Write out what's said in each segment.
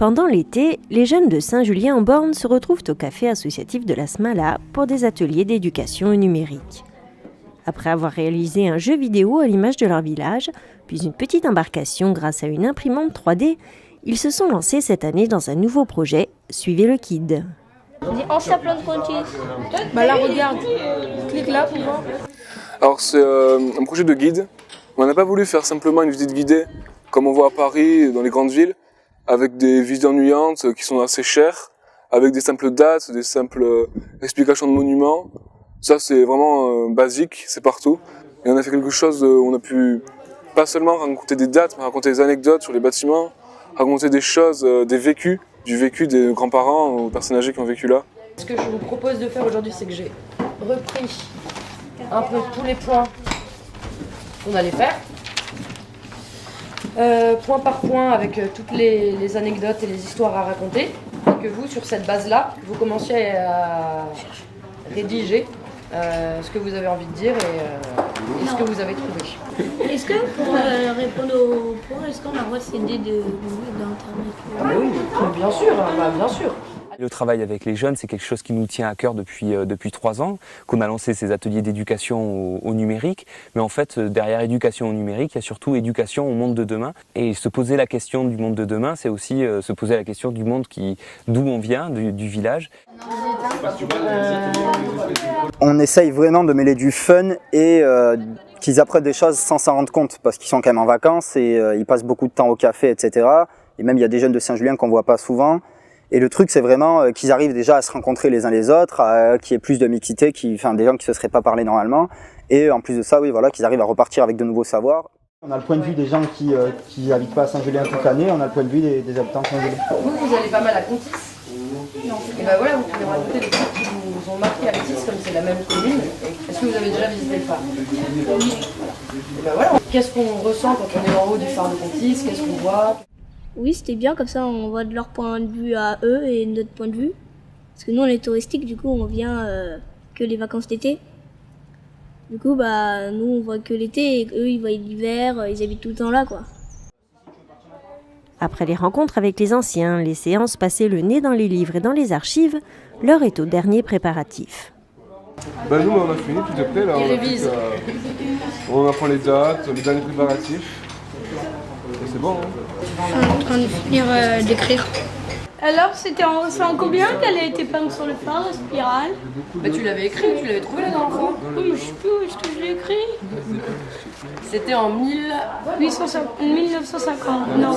Pendant l'été, les jeunes de Saint-Julien-en-Born se retrouvent au café associatif de la Smala pour des ateliers d'éducation au numérique. Après avoir réalisé un jeu vidéo à l'image de leur village, puis une petite embarcation grâce à une imprimante 3D, ils se sont lancés cette année dans un nouveau projet, Suivez le Kid. On plein de contis. Là, regarde, clique là pour voir. Alors c'est un projet de guide. On n'a pas voulu faire simplement une visite guidée, comme on voit à Paris, dans les grandes villes, avec des visites ennuyantes qui sont assez chères, avec des simples dates, des simples explications de monuments. Ça c'est vraiment basique, c'est partout. Et on a fait quelque chose où on a pu pas seulement raconter des dates, mais raconter des anecdotes sur les bâtiments, raconter des choses, des vécus, du vécu des grands-parents ou personnes âgées qui ont vécu là. Ce que je vous propose de faire aujourd'hui, c'est que j'ai repris un peu tous les points qu'on allait faire, point par point avec toutes les anecdotes et les histoires à raconter, et que vous, sur cette base-là, vous commenciez à rédiger ce que vous avez envie de dire et ce que vous avez trouvé. Est-ce que pour répondre aux points, est-ce qu'on a le droit de s'aider d'internet? Ah bah oui, bien sûr, bien sûr. Le travail avec les jeunes, c'est quelque chose qui nous tient à cœur depuis 3 ans, qu'on a lancé ces ateliers d'éducation au numérique. Mais en fait, derrière éducation au numérique, il y a surtout éducation au monde de demain. Et se poser la question du monde de demain, c'est aussi se poser la question du monde d'où on vient, du village. On essaye vraiment de mêler du fun et qu'ils apprennent des choses sans s'en rendre compte, parce qu'ils sont quand même en vacances et ils passent beaucoup de temps au café, etc. Et même il y a des jeunes de Saint-Julien qu'on ne voit pas souvent. Et le truc, c'est vraiment qu'ils arrivent déjà à se rencontrer les uns les autres, qu'il y ait plus de mixité, des gens qui ne se seraient pas parlé normalement. Et en plus de ça, oui, voilà, qu'ils arrivent à repartir avec de nouveaux savoirs. On a le point de vue des gens qui n'habitent pas à Saint-Julien toute l'année, on a le point de vue des habitants de Saint-Julien. Vous allez pas mal à Contis. Et ben voilà, vous pouvez raconter des trucs qui vous ont marqué à Contis, comme c'est la même commune. Est-ce que vous avez déjà visité le phare? Et ben voilà, qu'est-ce qu'on ressent quand on est en haut du phare de Contis? Qu'est-ce qu'on voit? Oui, c'était bien, comme ça on voit de leur point de vue à eux et notre point de vue. Parce que nous on est touristique, du coup on vient que les vacances d'été. Du coup nous on voit que l'été et eux ils voient l'hiver, ils habitent tout le temps là quoi. Après les rencontres avec les anciens, les séances passées le nez dans les livres et dans les archives, l'heure est au dernier préparatif. Nous on a fini, tout est prêt là. On apprend les dates, les derniers préparatifs. C'est bon, hein? Je suis en train de finir d'écrire. Alors, c'est en combien qu'elle a été peinte sur le phare, la spirale? Tu l'avais écrit, tu l'avais trouvé la dernière fois? Oui, mais je sais plus où est-ce que je l'ai écrit. C'était en 1950. Non.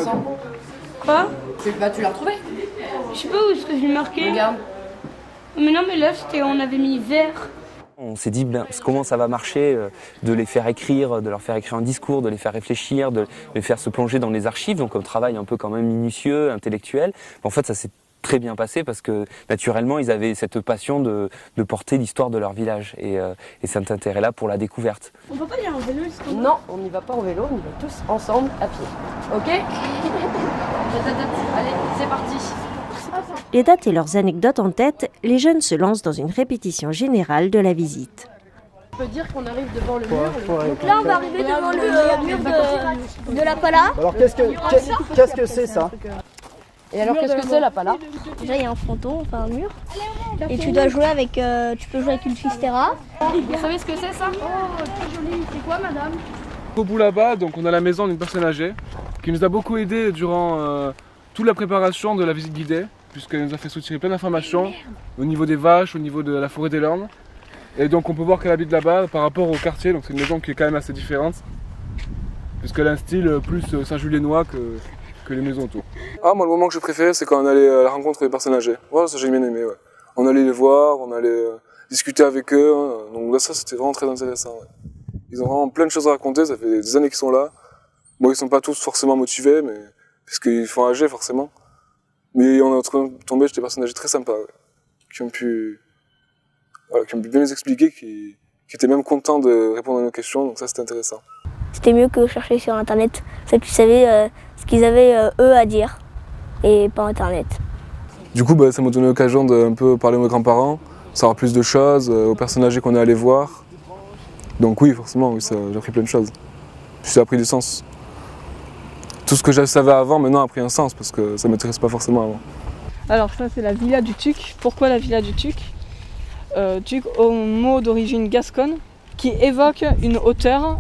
Quoi? Tu l'as retrouvé? Je sais pas où est-ce que je l'ai marqué. Regarde. Mais non, mais là, on avait mis vert. On s'est dit comment ça va marcher, de les faire écrire, de leur faire écrire un discours, de les faire réfléchir, de les faire se plonger dans les archives, donc un travail un peu quand même minutieux, intellectuel. En fait, ça s'est très bien passé parce que naturellement, ils avaient cette passion de porter l'histoire de leur village et cet intérêt-là pour la découverte. On peut pas y aller en vélo? Non, on n'y va pas en vélo, on y va tous ensemble à pied. Ok? Allez, c'est parti. Les dates et leurs anecdotes en tête, les jeunes se lancent dans une répétition générale de la visite. On peut dire qu'on arrive devant le mur. Donc là on va arriver devant le mur de la pala. Alors qu'est-ce que c'est ça? Et alors qu'est-ce que c'est la pala? Déjà il y a un fronton, enfin un mur. Et tu dois jouer avec, tu peux jouer avec une fistera. Vous savez ce que c'est ça? Oh, très joli. C'est quoi, madame? Au bout là-bas, donc on a la maison d'une personne âgée qui nous a beaucoup aidé durant toute la préparation de la visite guidée, puisqu'elle nous a fait soutirer plein d'informations au niveau des vaches, au niveau de la forêt des Landes. Et donc on peut voir qu'elle habite là-bas par rapport au quartier, donc c'est une maison qui est quand même assez différente, puisqu'elle a un style plus saint-juliennois que les maisons autour. Moi le moment que je préférais, c'est quand on allait à la rencontre des personnes âgées. Voilà, ça j'ai bien aimé, ouais. On allait les voir, on allait discuter avec eux, hein. Donc là ça c'était vraiment très intéressant. Ouais. Ils ont vraiment plein de choses à raconter, ça fait des années qu'ils sont là. Bon, ils sont pas tous forcément motivés, mais parce qu'ils font âgés forcément. Mais on est tombé sur des personnes âgées très sympas, ouais, qui ont pu bien nous expliquer, qui étaient même contents de répondre à nos questions, donc ça c'était intéressant. C'était mieux que chercher sur internet, c'est que tu savais ce qu'ils avaient eux à dire et pas internet. Du coup, ça m'a donné l'occasion de un peu parler à mes grands-parents, savoir plus de choses, aux personnes âgées qu'on est allé voir. Donc oui, forcément, oui, j'ai appris plein de choses. Puis ça a pris du sens. tout ce que je savais avant maintenant a pris un sens parce que ça ne m'intéresse pas forcément avant. Alors ça c'est la villa du Tuc. Pourquoi la villa du Tuc? Tuc au mot d'origine gasconne qui évoque une hauteur,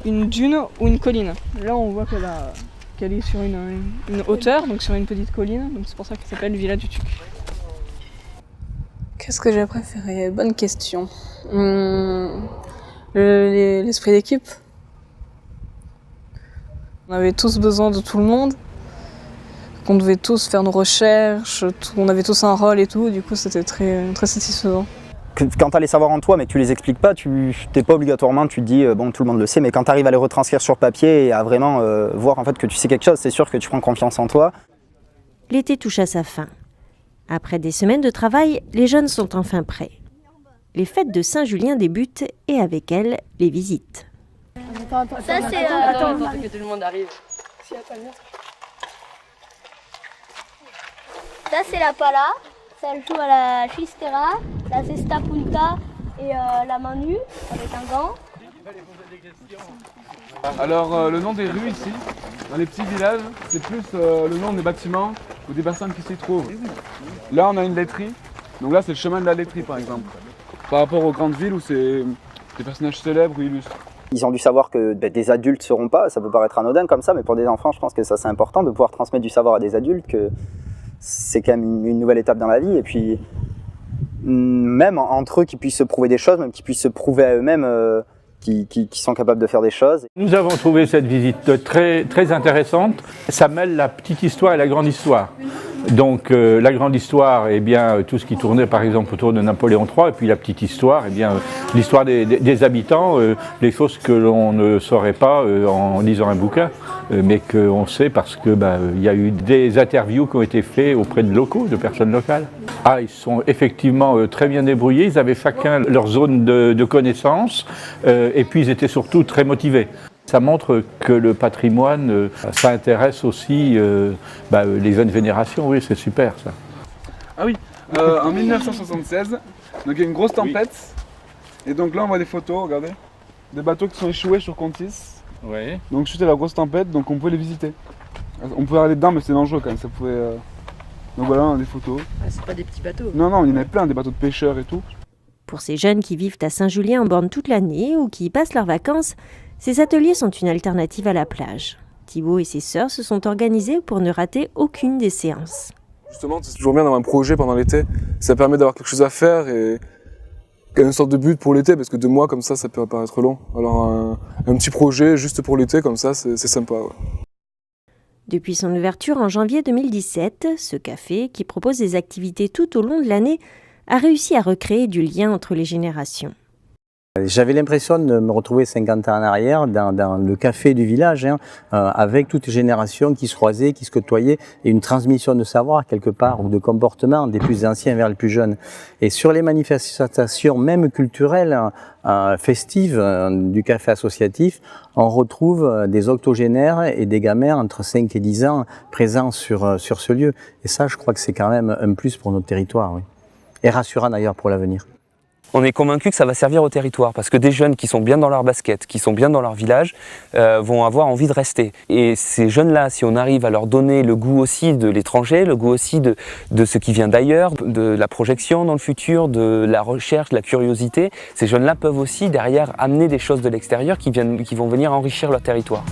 une dune ou une colline. Là on voit qu'elle est sur une hauteur, donc sur une petite colline, donc c'est pour ça qu'elle s'appelle villa du Tuc. Qu'est-ce que j'ai préféré? Bonne question. L'esprit d'équipe. On avait tous besoin de tout le monde, qu'on devait tous faire nos recherches, on avait tous un rôle et tout, du coup c'était très satisfaisant. Quand tu as les savoirs en toi mais que tu les expliques pas, tu n'es pas obligatoirement, tu te dis bon tout le monde le sait, mais quand tu arrives à les retranscrire sur papier et à vraiment voir en fait que tu sais quelque chose, c'est sûr que tu prends confiance en toi. L'été touche à sa fin. Après des semaines de travail, les jeunes sont enfin prêts. Les fêtes de Saint-Julien débutent et avec elles, les visites. Ça c'est... Attends, que tout le monde arrive. Ça c'est la pala, ça joue à la chistera, la cesta punta et la main nue avec un gant. Alors le nom des rues ici, dans les petits villages, c'est plus le nom des bâtiments ou des personnes qui s'y trouvent. Là on a une laiterie, donc là c'est le chemin de la laiterie par exemple. Par rapport aux grandes villes où c'est des personnages célèbres ou illustres. Ils ont dû savoir que des adultes ne seront pas, ça peut paraître anodin comme ça, mais pour des enfants je pense que ça c'est important de pouvoir transmettre du savoir à des adultes, que c'est quand même une nouvelle étape dans la vie. Et puis même entre eux qui puissent se prouver des choses, même qui puissent se prouver à eux-mêmes qui sont capables de faire des choses. Nous avons trouvé cette visite très intéressante. Ça mêle la petite histoire et la grande histoire. Donc la grande histoire, eh bien, tout ce qui tournait par exemple autour de Napoléon III, et puis la petite histoire, eh bien, l'histoire des habitants, les choses que l'on ne saurait pas en lisant un bouquin, mais qu'on sait parce que y a eu des interviews qui ont été faites auprès de locaux, de personnes locales. Ah, ils sont effectivement très bien débrouillés, ils avaient chacun leur zone de connaissance, et puis ils étaient surtout très motivés. Ça montre que le patrimoine, ça intéresse aussi les jeunes générations, oui, c'est super ça. Ah oui, en 1976, donc il y a une grosse tempête, et donc là on voit des photos, regardez, des bateaux qui sont échoués sur Contis. Oui. Donc suite à la grosse tempête, donc on pouvait les visiter. On pouvait aller dedans, mais c'est dangereux quand même, ça pouvait... Donc voilà, on a des photos. Ah, c'est pas des petits bateaux. Non, il y en avait plein, des bateaux de pêcheurs et tout. Pour ces jeunes qui vivent à Saint-Julien-en-Borne toute l'année ou qui y passent leurs vacances, ces ateliers sont une alternative à la plage. Thibaut et ses sœurs se sont organisés pour ne rater aucune des séances. Justement, c'est toujours bien d'avoir un projet pendant l'été. Ça permet d'avoir quelque chose à faire et une sorte de but pour l'été, parce que 2 mois comme ça peut paraître long. Alors un petit projet juste pour l'été comme ça, c'est sympa. Ouais. Depuis son ouverture en janvier 2017, ce café, qui propose des activités tout au long de l'année, a réussi à recréer du lien entre les générations. J'avais l'impression de me retrouver 50 ans en arrière dans le café du village, avec toutes les générations qui se croisaient, qui se côtoyaient, et une transmission de savoir quelque part, ou de comportement des plus anciens vers les plus jeunes. Et sur les manifestations même culturelles, festives du café associatif, on retrouve des octogénaires et des gamins entre 5 et 10 ans présents sur ce lieu. Et ça, je crois que c'est quand même un plus pour notre territoire, oui. Et rassurant d'ailleurs pour l'avenir. On est convaincu que ça va servir au territoire parce que des jeunes qui sont bien dans leur basket, qui sont bien dans leur village, vont avoir envie de rester. Et ces jeunes-là, si on arrive à leur donner le goût aussi de l'étranger, le goût aussi de ce qui vient d'ailleurs, de la projection dans le futur, de la recherche, de la curiosité, ces jeunes-là peuvent aussi derrière amener des choses de l'extérieur qui vont venir enrichir leur territoire.